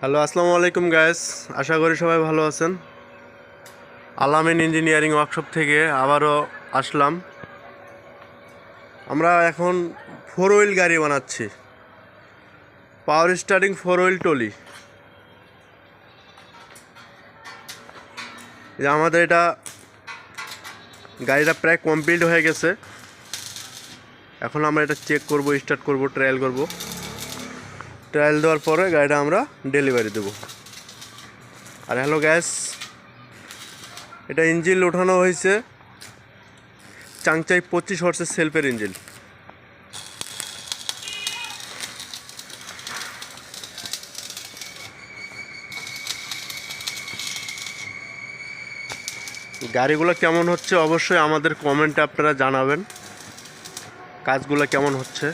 Hello, আসসালামু আলাইকুম guys. আশা করি সবাই ভালো আছেন। আলামিন ইঞ্জিনিয়ারিং ওয়ার্কশপ থেকে আবারও আসলাম। আমরা এখন 4 হুইল গাড়ি বানাচ্ছি, পাওয়ার স্টারিং 4 হুইল টলি। যে আমাদের এটা গাড়িটা প্রায় কমপ্লিট হয়ে গেছে। এখন আমরা এটা চেক করব, স্টার্ট করব, ট্রায়াল করব। ট্রায়াল দেওয়ার পরে গাড়িটা আমরা ডেলিভারি দেব। আর হ্যালো গ্যাস, এটা ইঞ্জিন ওঠানো হয়েছে চাংচাই 25 হর্সের সেলফের ইঞ্জিন। গাড়িগুলো কেমন হচ্ছে অবশ্যই আমাদের কমেন্টে আপনারা জানাবেন, কাজগুলো কেমন হচ্ছে।